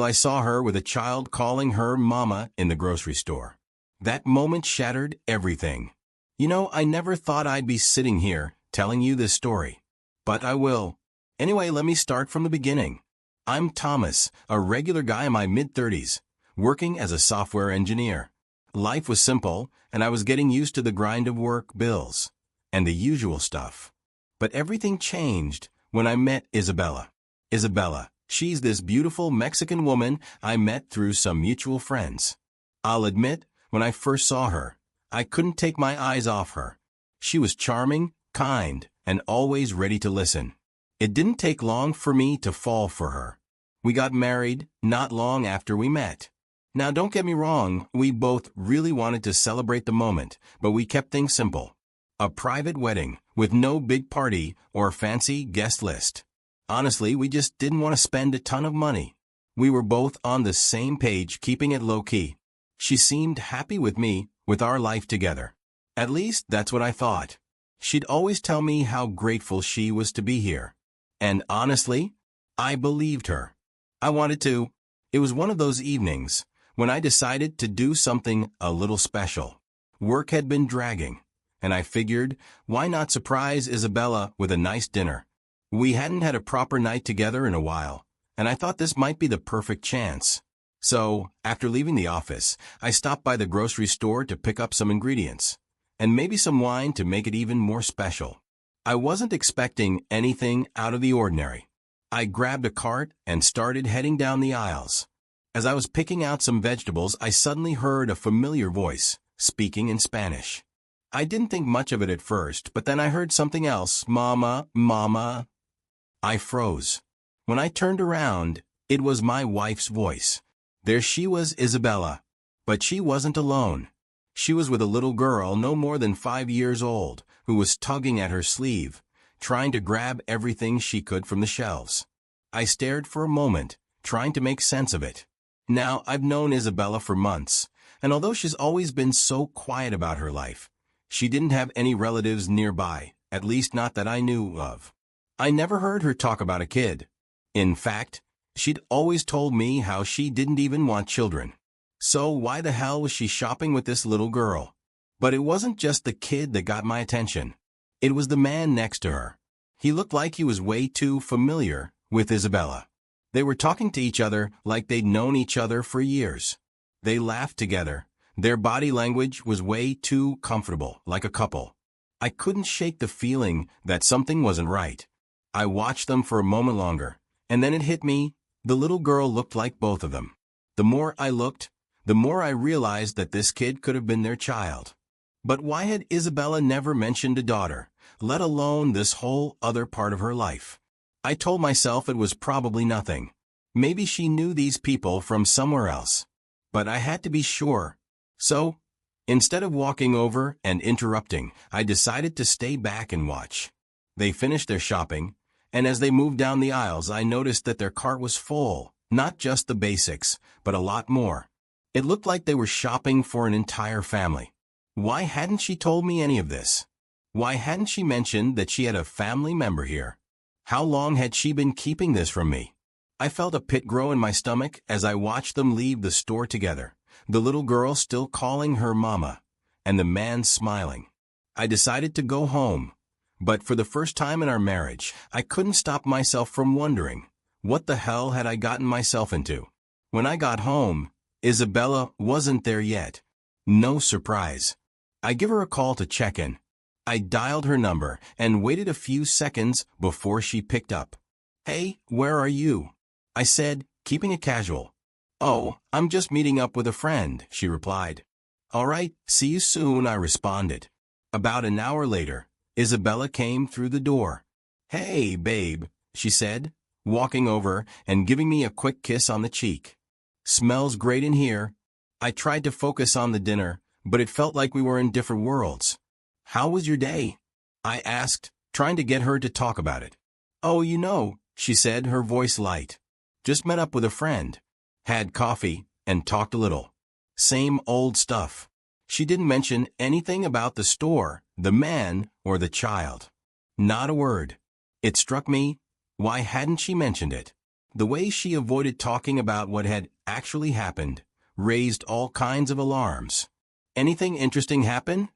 I saw her with a child calling her mama in the grocery store. That moment shattered everything. You know, I never thought I'd be sitting here telling you this story. But I will. Anyway, let me start from the beginning. I'm Thomas, a regular guy in my mid-30s, working as a software engineer. Life was simple, and I was getting used to the grind of work, bills, and the usual stuff. But everything changed when I met Isabella. Isabella, she's this beautiful Mexican woman I met through some mutual friends. I'll admit, when I first saw her, I couldn't take my eyes off her. She was charming, kind, and always ready to listen. It didn't take long for me to fall for her. We got married not long after we met. Now, don't get me wrong, we both really wanted to celebrate the moment, but we kept things simple. A private wedding with no big party or fancy guest list. Honestly, we just didn't want to spend a ton of money. We were both on the same page, keeping it low-key. She seemed happy with me, with our life together. At least, that's what I thought. She'd always tell me how grateful she was to be here. And honestly, I believed her. I wanted to. It was one of those evenings when I decided to do something a little special. Work had been dragging, and I figured, why not surprise Isabella with a nice dinner? We hadn't had a proper night together in a while, and I thought this might be the perfect chance. So, after leaving the office, I stopped by the grocery store to pick up some ingredients, and maybe some wine to make it even more special. I wasn't expecting anything out of the ordinary. I grabbed a cart and started heading down the aisles. As I was picking out some vegetables, I suddenly heard a familiar voice, speaking in Spanish. I didn't think much of it at first, but then I heard something else, Mama, Mama. I froze. When I turned around, it was my wife's voice. There she was, Isabella. But she wasn't alone. She was with a little girl no more than 5 years old, who was tugging at her sleeve, trying to grab everything she could from the shelves. I stared for a moment, trying to make sense of it. Now, I've known Isabella for months, and although she's always been so quiet about her life, she didn't have any relatives nearby, at least not that I knew of. I never heard her talk about a kid. In fact, she'd always told me how she didn't even want children. So why the hell was she shopping with this little girl? But it wasn't just the kid that got my attention. It was the man next to her. He looked like he was way too familiar with Isabella. They were talking to each other like they'd known each other for years. They laughed together. Their body language was way too comfortable, like a couple. I couldn't shake the feeling that something wasn't right. I watched them for a moment longer, and then it hit me. The little girl looked like both of them. The more I looked, the more I realized that this kid could have been their child. But why had Isabella never mentioned a daughter, let alone this whole other part of her life? I told myself it was probably nothing. Maybe she knew these people from somewhere else. But I had to be sure. So, instead of walking over and interrupting, I decided to stay back and watch. They finished their shopping, and as they moved down the aisles, I noticed that their cart was full, not just the basics, but a lot more. It looked like they were shopping for an entire family. Why hadn't she told me any of this? Why hadn't she mentioned that she had a family member here? How long had she been keeping this from me? I felt a pit grow in my stomach as I watched them leave the store together, the little girl still calling her mama, and the man smiling. I decided to go home, but for the first time in our marriage, I couldn't stop myself from wondering, what the hell had I gotten myself into? When I got home, Isabella wasn't there yet. No surprise. I give her a call to check in. I dialed her number and waited a few seconds before she picked up. "Hey, where are you?" I said, keeping it casual. "Oh, I'm just meeting up with a friend," she replied. "All right, see you soon," I responded. About an hour later, Isabella came through the door. "Hey, babe," she said, walking over and giving me a quick kiss on the cheek. "Smells great in here." I tried to focus on the dinner, but it felt like we were in different worlds. "How was your day?" I asked, trying to get her to talk about it. "Oh, you know," she said, her voice light. "Just met up with a friend. Had coffee, and talked a little. Same old stuff." She didn't mention anything about the store, the man, or the child. Not a word. It struck me, why hadn't she mentioned it? The way she avoided talking about what had actually happened raised all kinds of alarms. Anything interesting happen?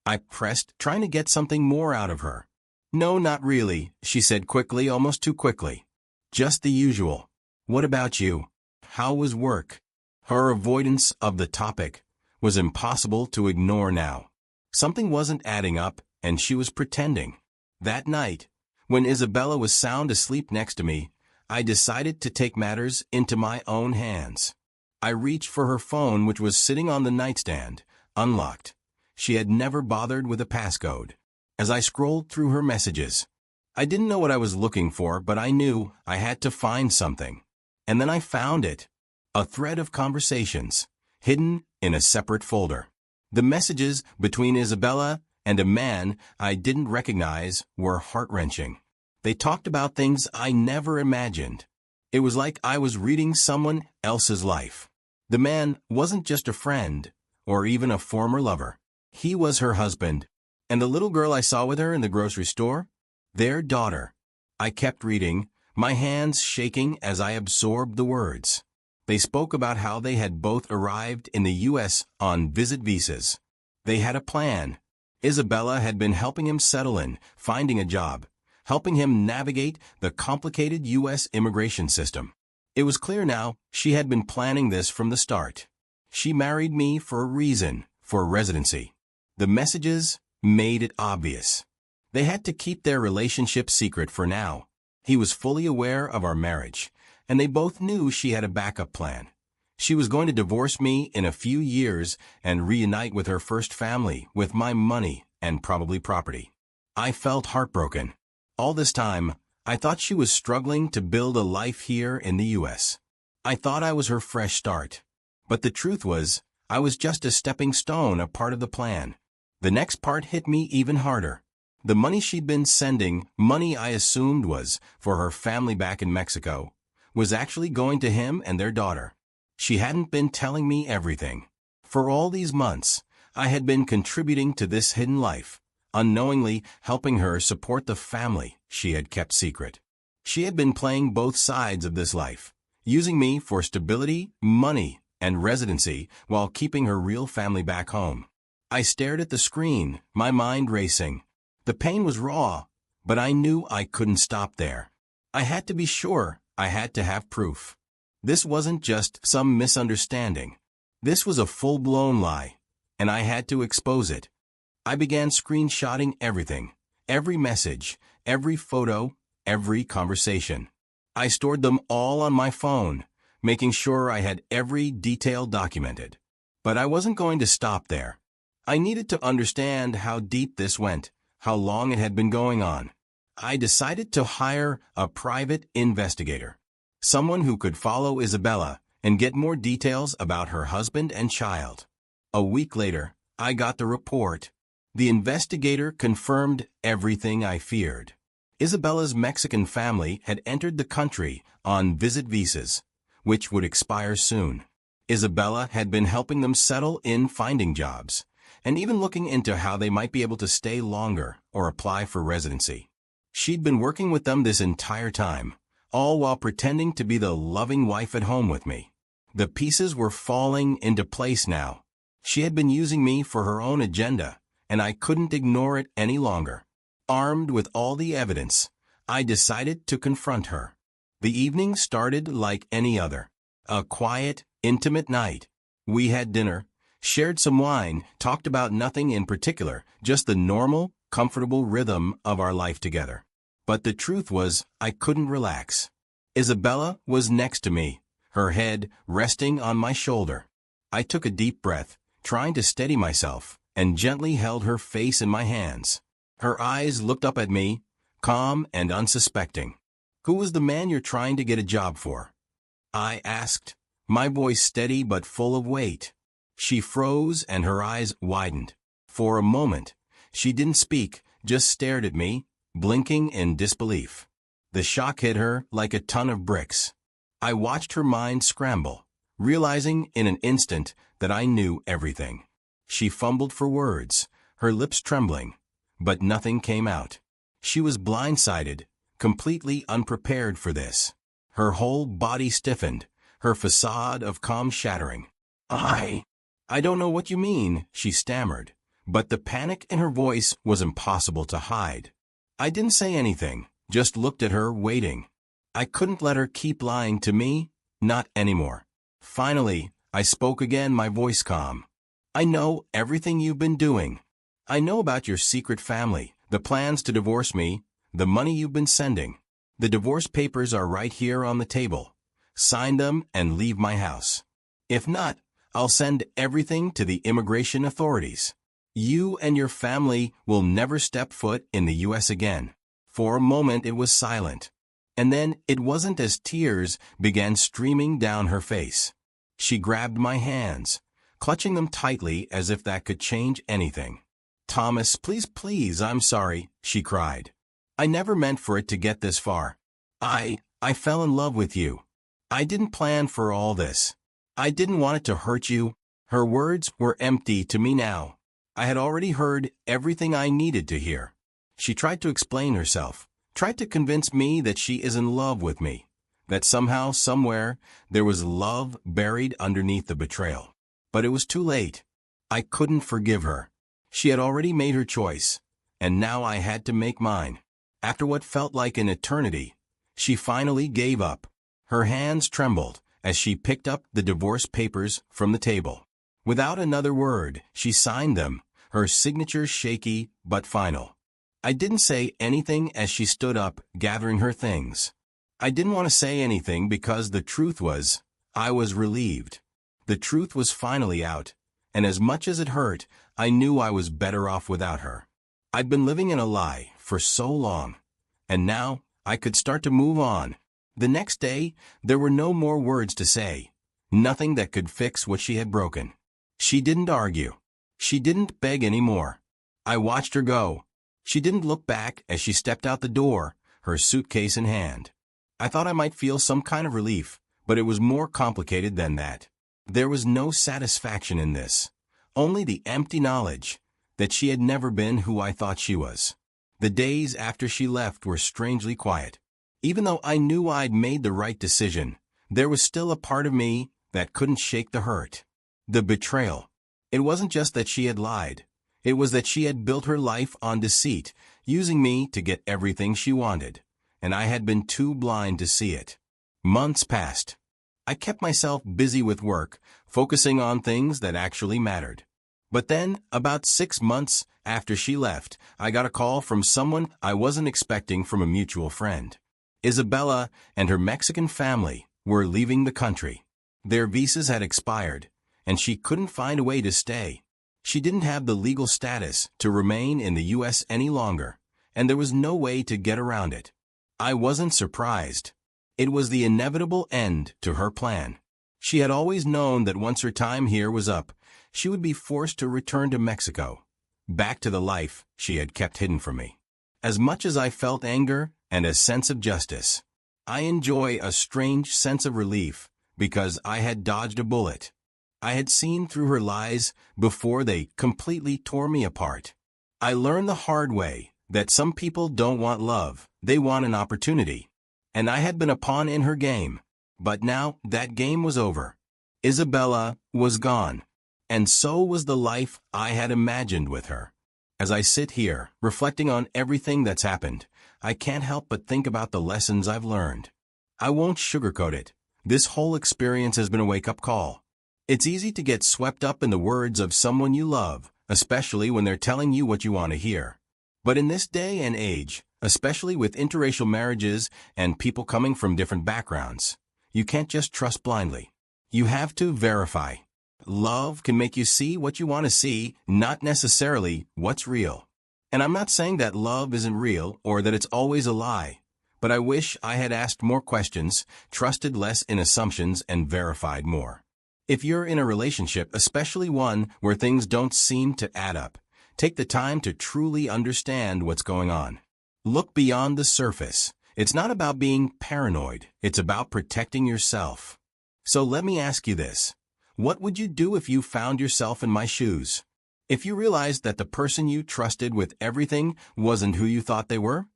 I pressed, trying to get something more out of her. No, not really, she said quickly, almost too quickly. Just the usual. What about you? How was work? Her avoidance of the topic was impossible to ignore now. Something wasn't adding up, and she was pretending. That night, when Isabella was sound asleep next to me, I decided to take matters into my own hands. I reached for her phone, which was sitting on the nightstand, unlocked. She had never bothered with a passcode. As I scrolled through her messages, I didn't know what I was looking for, but I knew I had to find something. And then I found it. A thread of conversations, hidden in a separate folder. The messages between Isabella and a man I didn't recognize were heart-wrenching. They talked about things I never imagined. It was like I was reading someone else's life. The man wasn't just a friend, or even a former lover. He was her husband. And the little girl I saw with her in the grocery store? Their daughter. I kept reading, my hands shaking as I absorbed the words. They spoke about how they had both arrived in the U.S. on visit visas. They had a plan. Isabella had been helping him settle in, finding a job, helping him navigate the complicated U.S. immigration system. It was clear now she had been planning this from the start. She married me for a reason, for residency. The messages made it obvious. They had to keep their relationship secret for now. He was fully aware of our marriage, and they both knew she had a backup plan. She was going to divorce me in a few years and reunite with her first family, with my money and probably property. I felt heartbroken. All this time, I thought she was struggling to build a life here in the U.S. I thought I was her fresh start. But the truth was, I was just a stepping stone, a part of the plan. The next part hit me even harder. The money she'd been sending, money I assumed was for her family back in Mexico, was actually going to him and their daughter. She hadn't been telling me everything. For all these months, I had been contributing to this hidden life, unknowingly helping her support the family she had kept secret. She had been playing both sides of this life, using me for stability, money, and residency while keeping her real family back home. I stared at the screen, my mind racing. The pain was raw, but I knew I couldn't stop there. I had to be sure. I had to have proof. This wasn't just some misunderstanding. This was a full-blown lie, and I had to expose it. I began screenshotting everything, every message, every photo, every conversation. I stored them all on my phone, making sure I had every detail documented. But I wasn't going to stop there. I needed to understand how deep this went, how long it had been going on. I decided to hire a private investigator, someone who could follow Isabella and get more details about her husband and child. A week later, I got the report. The investigator confirmed everything I feared. Isabella's Mexican family had entered the country on visit visas, which would expire soon. Isabella had been helping them settle in, finding jobs, and even looking into how they might be able to stay longer or apply for residency. She'd been working with them this entire time, all while pretending to be the loving wife at home with me. The pieces were falling into place now. She had been using me for her own agenda, and I couldn't ignore it any longer. Armed with all the evidence, I decided to confront her. The evening started like any other. A quiet, intimate night. We had dinner, shared some wine, talked about nothing in particular, just the normal, comfortable rhythm of our life together. But the truth was, I couldn't relax. Isabella was next to me, her head resting on my shoulder. I took a deep breath, trying to steady myself, and gently held her face in my hands. Her eyes looked up at me, calm and unsuspecting. "Who was the man you're trying to get a job for?" I asked, my voice steady but full of weight. She froze and her eyes widened. For a moment, she didn't speak, just stared at me, blinking in disbelief. The shock hit her like a ton of bricks. I watched her mind scramble, realizing in an instant that I knew everything. She fumbled for words, her lips trembling, but nothing came out. She was blindsided, completely unprepared for this. Her whole body stiffened, her facade of calm shattering. I don't know what you mean, she stammered, but the panic in her voice was impossible to hide. I didn't say anything, just looked at her, waiting. I couldn't let her keep lying to me, not anymore. Finally, I spoke again, my voice calm. I know everything you've been doing. I know about your secret family, the plans to divorce me, the money you've been sending. The divorce papers are right here on the table. Sign them and leave my house. If not, I'll send everything to the immigration authorities. You and your family will never step foot in the U.S. again. For a moment it was silent. And then it wasn't as tears began streaming down her face. She grabbed my hands, clutching them tightly as if that could change anything. Thomas, please, I'm sorry, she cried. I never meant for it to get this far. I fell in love with you. I didn't plan for all this. I didn't want it to hurt you. Her words were empty to me now. I had already heard everything I needed to hear. She tried to explain herself, tried to convince me that she is in love with me, that somehow, somewhere, there was love buried underneath the betrayal. But it was too late. I couldn't forgive her. She had already made her choice, and now I had to make mine. After what felt like an eternity, she finally gave up. Her hands trembled as she picked up the divorce papers from the table. Without another word, she signed them, her signature shaky but final. I didn't say anything as she stood up, gathering her things. I didn't want to say anything because the truth was, I was relieved. The truth was finally out, and as much as it hurt, I knew I was better off without her. I'd been living in a lie for so long, and now I could start to move on. The next day, there were no more words to say, nothing that could fix what she had broken. She didn't argue. She didn't beg anymore. I watched her go. She didn't look back as she stepped out the door, her suitcase in hand. I thought I might feel some kind of relief, but it was more complicated than that. There was no satisfaction in this, only the empty knowledge that she had never been who I thought she was. The days after she left were strangely quiet. Even though I knew I'd made the right decision, there was still a part of me that couldn't shake the hurt. The betrayal. It wasn't just that she had lied. It was that she had built her life on deceit, using me to get everything she wanted, and I had been too blind to see it. Months passed. I kept myself busy with work, focusing on things that actually mattered. But then, about 6 months after she left, I got a call from someone I wasn't expecting, from a mutual friend. Isabella and her Mexican family were leaving the country. Their visas had expired, and she couldn't find a way to stay. She didn't have the legal status to remain in the U.S. any longer, and there was no way to get around it. I wasn't surprised. It was the inevitable end to her plan. She had always known that once her time here was up, she would be forced to return to Mexico, back to the life she had kept hidden from me. As much as I felt anger and a sense of justice, I enjoy a strange sense of relief because I had dodged a bullet. I had seen through her lies before they completely tore me apart. I learned the hard way that some people don't want love, they want an opportunity. And I had been a pawn in her game. But now that game was over. Isabella was gone. And so was the life I had imagined with her. As I sit here, reflecting on everything that's happened, I can't help but think about the lessons I've learned. I won't sugarcoat it. This whole experience has been a wake-up call. It's easy to get swept up in the words of someone you love, especially when they're telling you what you want to hear. But in this day and age, especially with interracial marriages and people coming from different backgrounds, you can't just trust blindly. You have to verify. Love can make you see what you want to see, not necessarily what's real. And I'm not saying that love isn't real or that it's always a lie, but I wish I had asked more questions, trusted less in assumptions, and verified more. If you're in a relationship, especially one where things don't seem to add up, take the time to truly understand what's going on. Look beyond the surface. It's not about being paranoid. It's about protecting yourself. So let me ask you this. What would you do if you found yourself in my shoes? If you realized that the person you trusted with everything wasn't who you thought they were?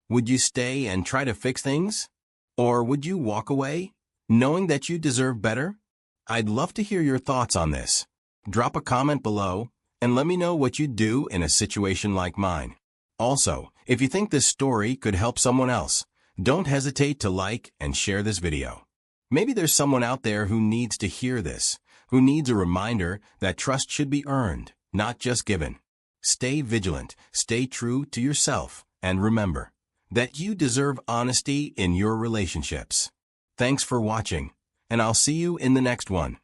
Would you stay and try to fix things? Or would you walk away, knowing that you deserve better? I'd love to hear your thoughts on this. Drop a comment below, and let me know what you'd do in a situation like mine. Also, if you think this story could help someone else, don't hesitate to like and share this video. Maybe there's someone out there who needs to hear this, who needs a reminder that trust should be earned, not just given. Stay vigilant, stay true to yourself, and remember that you deserve honesty in your relationships. Thanks for watching, and I'll see you in the next one.